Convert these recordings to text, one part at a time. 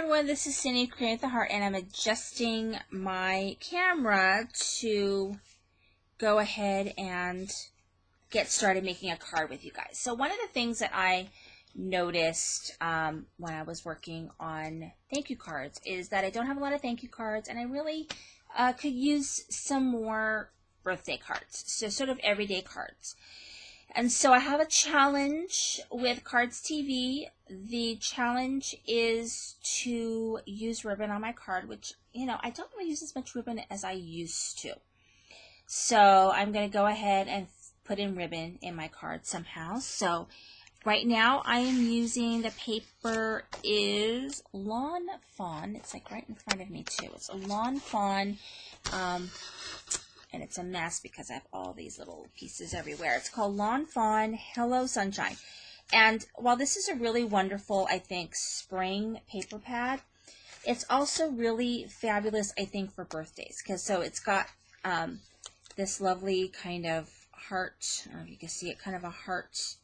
everyone, this is Cindy of Create the Heart, and I'm adjusting my camera to go ahead and get started making a card with you guys. So one of the things that I noticed when I was working on thank you cards is that I don't have a lot of thank you cards, and I really could use some more birthday cards, so sort of everyday cards. And so I have a challenge with Cards TV. The challenge is to use ribbon on my card, which, you know, I don't really use as much ribbon as I used to. So I'm going to go ahead and put in ribbon in my card somehow. So right now I am using, the paper is Lawn Fawn. It's like right in front of me too. It's a Lawn Fawn. And it's a mess because I have all these little pieces everywhere. It's called Lawn Fawn Hello Sunshine. And while this is a really wonderful, I think, spring paper pad, it's also really fabulous, I think, for birthdays. So it's got this lovely kind of heart, I don't know if you can see it, kind of a heart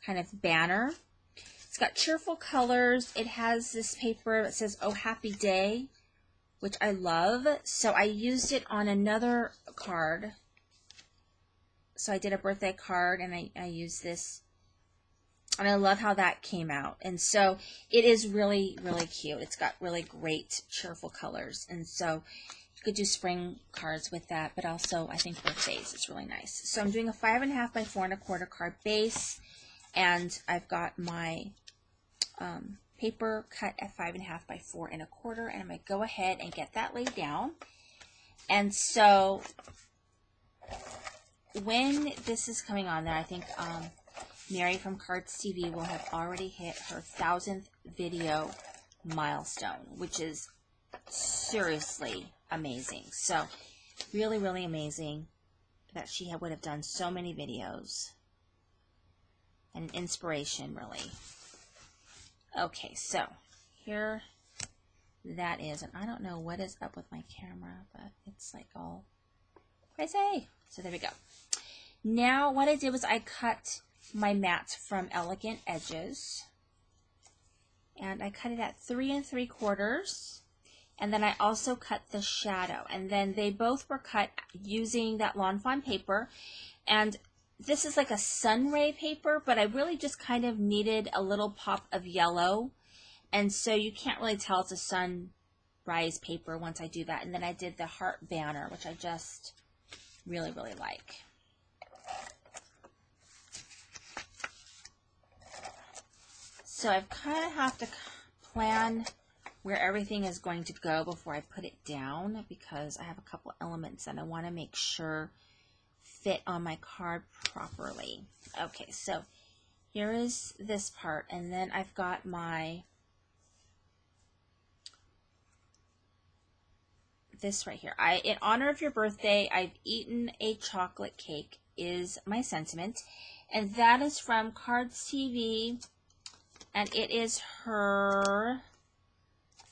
kind of banner. It's got cheerful colors. It has this paper that says, "Oh, happy day," which I love. So I used it on another card. So I did a birthday card, and I used this. And I love how that came out. And so it is really, really cute. It's got really great, cheerful colors. And so you could do spring cards with that, but also I think birthdays. It's really nice. So I'm doing a 5.5 by 4 1/4 card base. And I've got my paper cut at 5.5 by 4 1/4, and I'm going to go ahead and get that laid down. And so when this is coming on there, I think Mary from Cards TV will have already hit her 1,000th video milestone, which is seriously amazing. So really, really amazing that she would have done so many videos, and inspiration, really. Okay, so here that is, and I don't know what is up with my camera, but it's like all crazy. So there we go. Now what I did was I cut my mat from Elegant Edges, and I cut it at 3 3/4, and then I also cut the shadow, and then they both were cut using that Lawn Fawn paper. And this is like a sunray paper, but I really just kind of needed a little pop of yellow. And so you can't really tell it's a sunrise paper once I do that. And then I did the heart banner, which I just really, really like. So I kind of have to plan where everything is going to go before I put it down, because I have a couple elements that I want to make sure fit on my card properly. Okay, so here is this part, and then I've got my, this right here. In honor of your birthday, I've eaten a chocolate cake is my sentiment, and that is from Cards TV, and it is her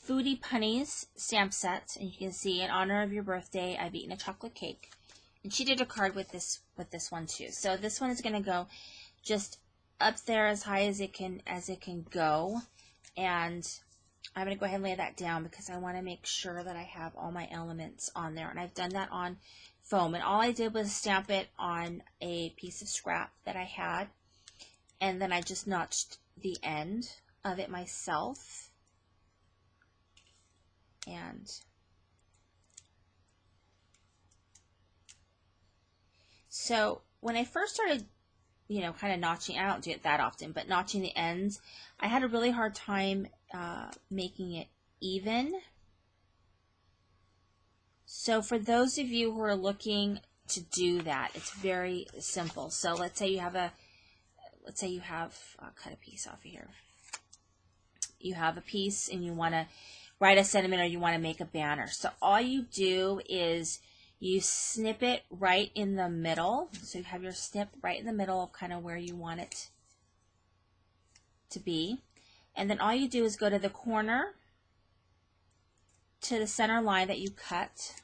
Foodie Punnies stamp set, and you can see, in honor of your birthday, I've eaten a chocolate cake. And she did a card with this one too. So this one is going to go just up there as high as it can go. And I'm going to go ahead and lay that down because I want to make sure that I have all my elements on there. And I've done that on foam. And all I did was stamp it on a piece of scrap that I had. And then I just notched the end of it myself. And so when I first started, you know, kind of notching, I don't do it that often, but notching the ends, I had a really hard time making it even. So for those of you who are looking to do that, it's very simple. So let's say you have I'll cut a piece off of here. You have a piece and you want to write a sentiment, or you want to make a banner. So all you do is you snip it right in the middle. So you have your snip right in the middle of kind of where you want it to be. And then all you do is go to the corner, to the center line that you cut,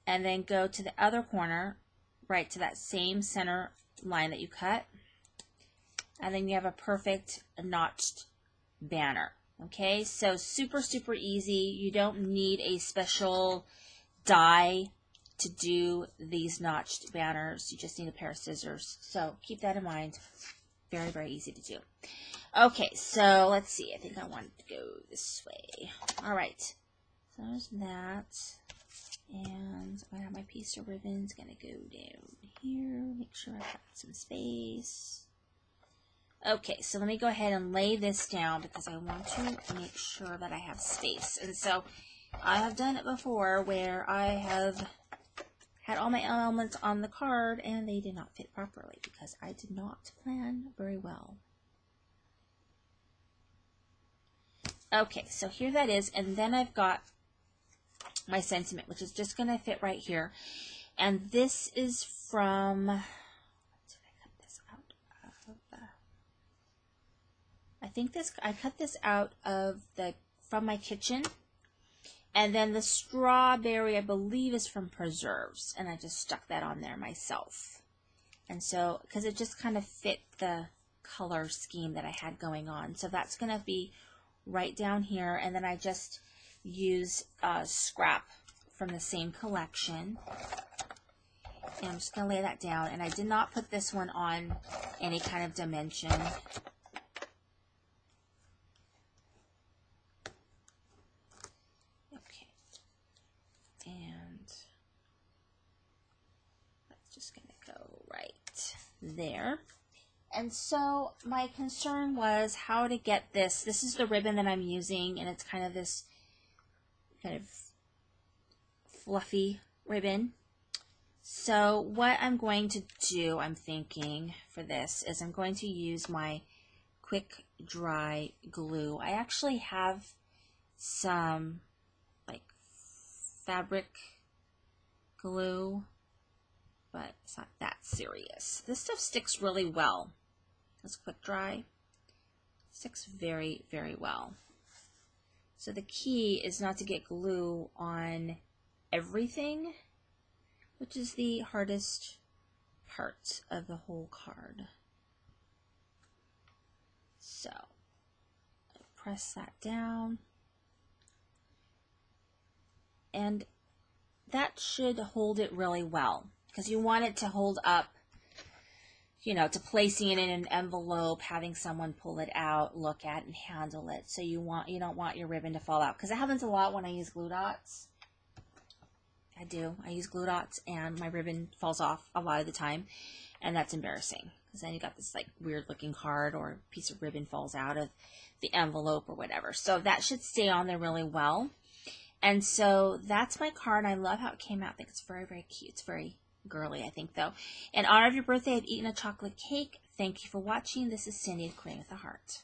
and then go to the other corner, right to that same center line that you cut. And then you have a perfect notched banner. Okay, so super, super easy. You don't need a special die to do these notched banners. You just need a pair of scissors. So keep that in mind. Very, very easy to do. Okay, so let's see. I think I want to go this way. All right, so there's that. And I have my piece of ribbon. It's going to go down here. Make sure I have some space. Okay, so let me go ahead and lay this down because I want to make sure that I have space. And so I have done it before where I have had all my elements on the card and they did not fit properly because I did not plan very well. Okay, so here that is, and then I've got my sentiment, which is just going to fit right here. And this is from, what did I cut this out of? I think I cut this out of from my kitchen. And then the strawberry, I believe, is from preserves. And I just stuck that on there myself. And so, because it just kind of fit the color scheme that I had going on. So that's going to be right down here. And then I just use scrap from the same collection. And I'm just going to lay that down. And I did not put this one on any kind of dimension. Okay. And that's just going to go right there. And so my concern was how to get this. This is the ribbon that I'm using, and it's kind of this kind of fluffy ribbon. So what I'm going to do, I'm thinking for this, is I'm going to use my quick dry glue. I actually have some like fabric glue, but it's not that serious. This stuff sticks really well. This quick dry sticks very, very well. So the key is not to get glue on everything, which is the hardest part of the whole card. So press that down, and that should hold it really well because you want it to hold up, you know, to placing it in an envelope, having someone pull it out, look at, and handle it. So you don't want your ribbon to fall out, because it happens a lot when I use glue dots. I use glue dots and my ribbon falls off a lot of the time, and that's embarrassing because then you got this like weird looking card or a piece of ribbon falls out of the envelope or whatever. So that should stay on there really well. And so that's my card. I love how it came out. I think it's very, very cute. It's very girly, I think, though. In honor of your birthday, I've eaten a chocolate cake. Thank you for watching. This is Cindy, the Queen with a Heart.